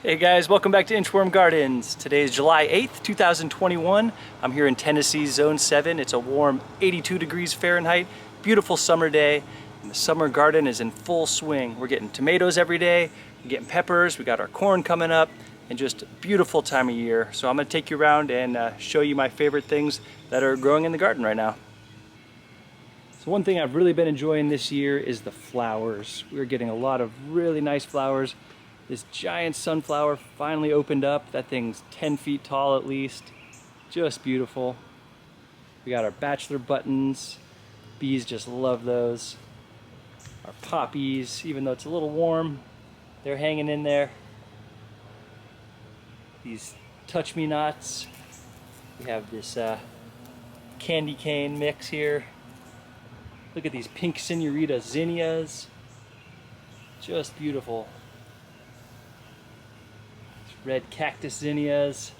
Hey guys, welcome back to Inchworm Gardens. Today is July 8th, 2021. I'm here in Tennessee, Zone 7. It's a warm 82 degrees Fahrenheit, beautiful summer day, and the summer garden is in full swing. We're getting tomatoes every day, we're getting peppers, we got our corn coming up, and just a beautiful time of year. So I'm gonna take you around and show you my favorite things that are growing in the garden right now. So one thing I've really been enjoying this year is the flowers. We're getting a lot of really nice flowers. This giant sunflower finally opened up. That thing's 10 feet tall at least. Just beautiful. We got our bachelor buttons. Bees just love those. Our poppies, even though it's a little warm, they're hanging in there. These touch-me-nots. We have this candy cane mix here. Look at these pink senorita zinnias. Just beautiful. Red cactus zinnias.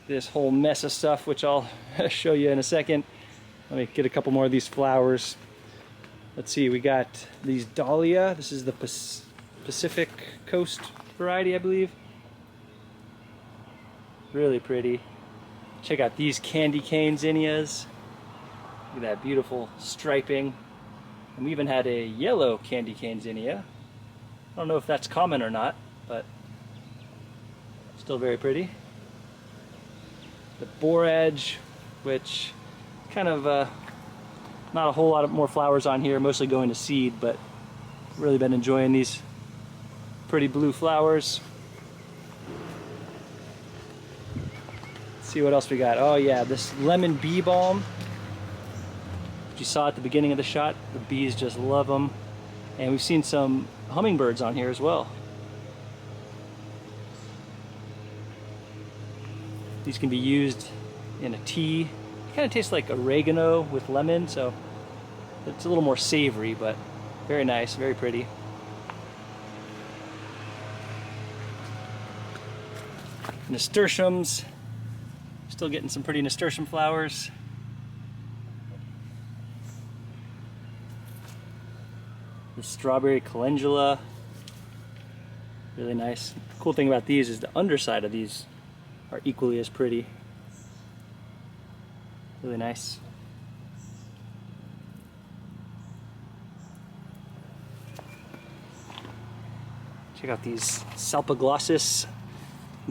This whole mess of stuff, which I'll show you in a second. Let me get a couple more of these flowers. Let's see, we got these dahlia. This is the Pacific Coast variety, I believe. Really pretty. Check out these candy cane zinnias. Look at that beautiful striping. And we even had a yellow candy cane zinnia. I don't know if that's common or not, but still very pretty. The borage, which kind of not a whole lot of more flowers on here, mostly going to seed, but really been enjoying these pretty blue flowers. Let's see what else we got. Oh yeah, this lemon bee balm. You saw at the beginning of the shot, the bees just love them. And we've seen some hummingbirds on here as well. These can be used in a tea. It kind of tastes like oregano with lemon, so it's a little more savory, but very nice, very pretty. Nasturtiums. Still getting some pretty nasturtium flowers. The strawberry calendula. Really nice. The cool thing about these is the underside of these are equally as pretty. Really nice. Check out these Salpoglossus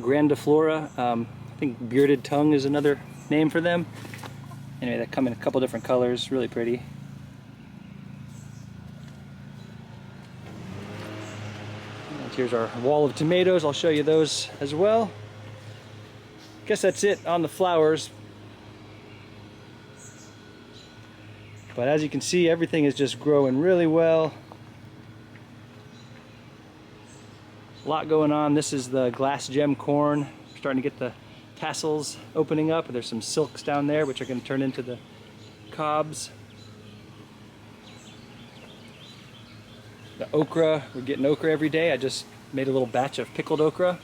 grandiflora. I think bearded tongue is another name for them. Anyway, they come in a couple different colors, really pretty. And here's our wall of tomatoes. I'll show you those as well. Guess that's it on the flowers. But as you can see, everything is just growing really well. A lot going on. This is the glass gem corn. We're starting to get the tassels opening up. There's some silks down there which are going to turn into the cobs. The okra, we're getting okra every day. I just made a little batch of pickled okra.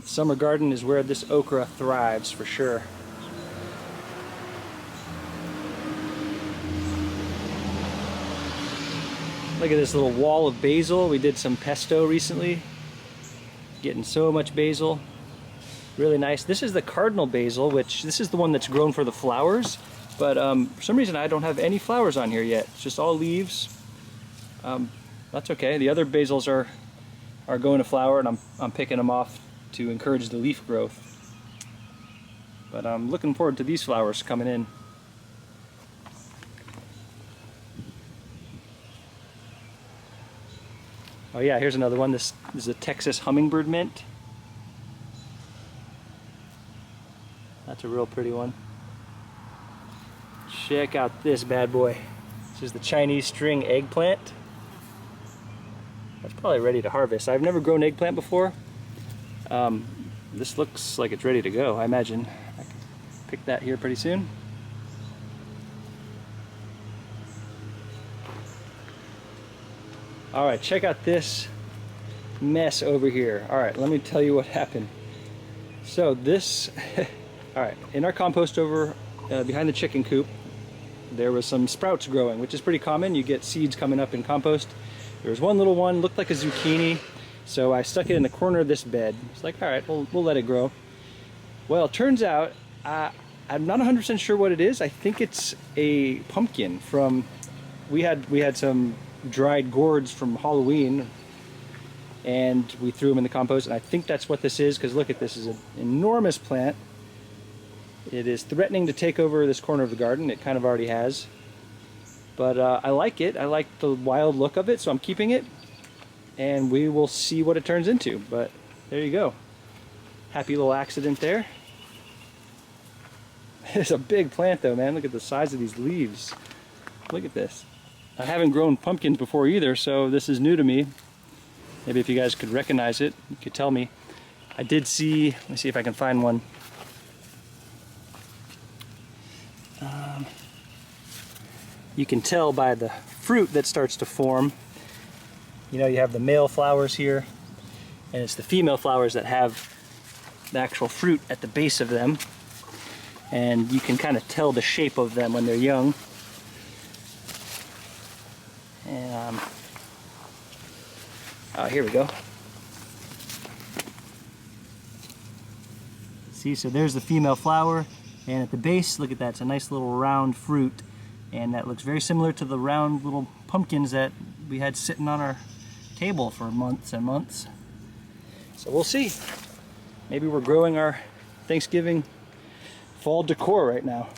Summer garden is where this okra thrives for sure. Look at this little wall of basil. We did some pesto recently. Getting so much basil. Really nice. This is the cardinal basil, which this is the one that's grown for the flowers. But for some reason I don't have any flowers on here yet. It's just all leaves. That's okay. The other basils are going to flower, and I'm picking them off to encourage the leaf growth. But I'm looking forward to these flowers coming in. Oh yeah, here's another one. This is a Texas hummingbird mint. That's a real pretty one. Check out this bad boy. This is the Chinese string eggplant. That's probably ready to harvest. I've never grown eggplant before. This looks like it's ready to go. I imagine I can pick that here pretty soon. Alright, check out this mess over here. Alright, let me tell you what happened. So this, alright, in our compost over behind the chicken coop, there was some sprouts growing, which is pretty common. You get seeds coming up in compost. There was one little one, looked like a zucchini, so I stuck it in the corner of this bed. It's like, all right, we'll let it grow. Well, it turns out, I'm not 100% sure what it is. I think it's a pumpkin from, we had some dried gourds from Halloween, and we threw them in the compost, and I think that's what this is, because look at this, is an enormous plant. It is threatening to take over this corner of the garden. It kind of already has. But I like it. I like the wild look of it, so I'm keeping it. And we will see what it turns into. But there you go. Happy little accident there. It's a big plant though, man. Look at the size of these leaves. Look at this. I haven't grown pumpkins before either, so this is new to me. Maybe if you guys could recognize it, you could tell me. I did see, let me see if I can find one. You can tell by the fruit that starts to form. You know, you have the male flowers here, and it's the female flowers that have the actual fruit at the base of them. And you can kind of tell the shape of them when they're young. And, oh, here we go. See, so there's the female flower, and at the base, look at that, it's a nice little round fruit. And that looks very similar to the round little pumpkins that we had sitting on our table for months and months. So we'll see. Maybe we're growing our Thanksgiving fall decor right now.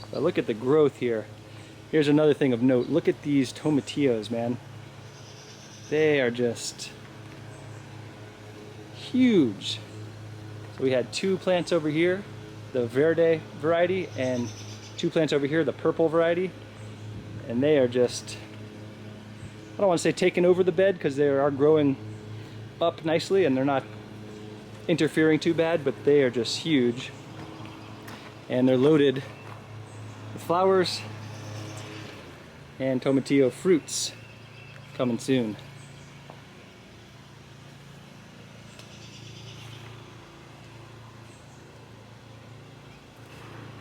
But look at the growth here. Here's another thing of note. Look at these tomatillos, man. They are just huge. So we had 2 plants over here, the Verde variety, and 2 plants over here, the purple variety. And they are just, I don't want to say taking over the bed, because they are growing up nicely and they're not interfering too bad, but they are just huge. And they're loaded with flowers and tomatillo fruits coming soon.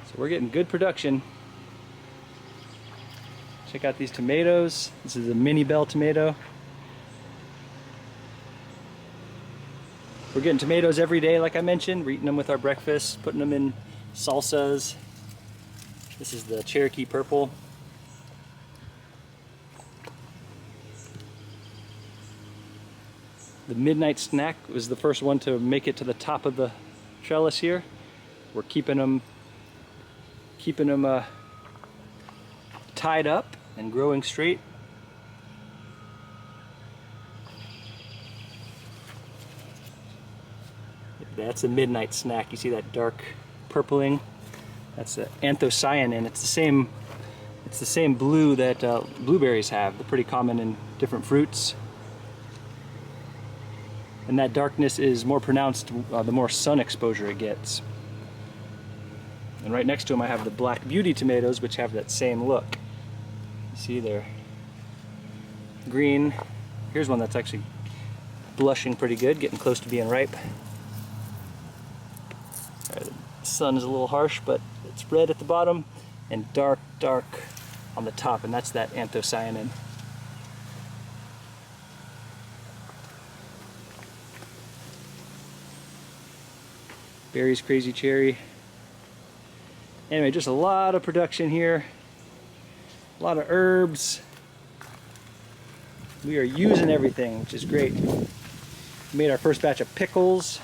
So we're getting good production. Check out these tomatoes. This is a mini bell tomato. We're getting tomatoes every day, like I mentioned. We're eating them with our breakfast, putting them in salsas. This is the Cherokee purple. The midnight snack was the first one to make it to the top of the trellis here. We're keeping them tied up and growing straight. That's a midnight snack. You see that dark purpling? That's the anthocyanin. It's the same blue that blueberries have. They're pretty common in different fruits. And that darkness is more pronounced the more sun exposure it gets. And right next to them I have the Black Beauty tomatoes, which have that same look. You see, they're green. Here's one that's actually blushing pretty good, getting close to being ripe. The sun is a little harsh, but it's red at the bottom and dark on the top, and that's that anthocyanin. Barry's Crazy Cherry. Anyway, just a lot of production here. A lot of herbs. We are using everything, which is great. We made our first batch of pickles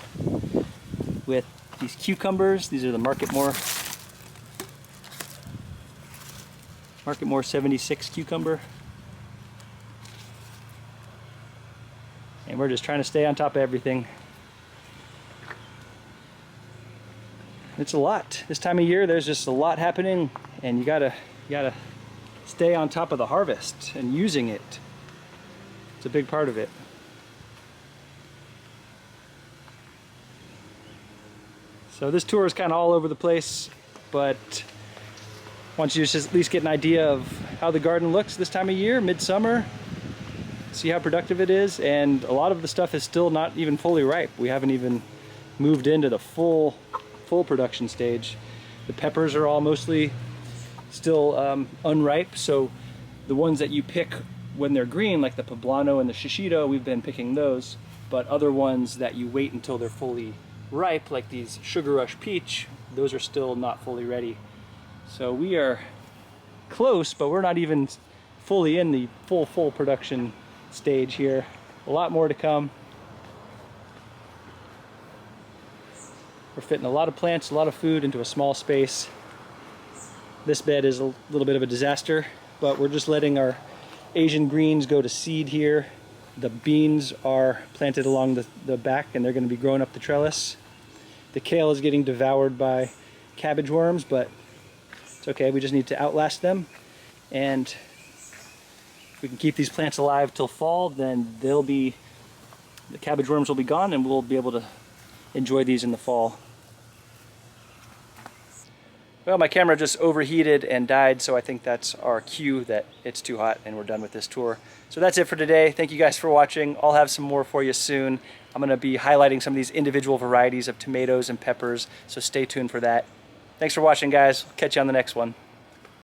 with these cucumbers. These are the Marketmore 76 cucumber. And we're just trying to stay on top of everything. It's a lot. This time of year, there's just a lot happening, and you gotta stay on top of the harvest and using it. It's a big part of it. So this tour is kind of all over the place, but I want you to just at least get an idea of how the garden looks this time of year, midsummer. See how productive it is, and a lot of the stuff is still not even fully ripe. We haven't even moved into the full full production stage. The peppers are all mostly still unripe, so the ones that you pick when they're green, like the poblano and the shishito, we've been picking those, but other ones that you wait until they're fully ripe, like these Sugar Rush Peach, those are still not fully ready. So we are close, but we're not even fully in the full production stage here. A lot more to come. We're fitting a lot of plants, a lot of food into a small space. This bed is a little bit of a disaster, but we're just letting our Asian greens go to seed here. The beans are planted along the back, and they're going to be growing up the trellis. The kale is getting devoured by cabbage worms, but it's okay. We just need to outlast them. And if we can keep these plants alive till fall, then the cabbage worms will be gone, and we'll be able to enjoy these in the fall. Well, my camera just overheated and died, so I think that's our cue that it's too hot and we're done with this tour. So that's it for today. Thank you guys for watching. I'll have some more for you soon. I'm going to be highlighting some of these individual varieties of tomatoes and peppers, so stay tuned for that. Thanks for watching, guys. Catch you on the next one.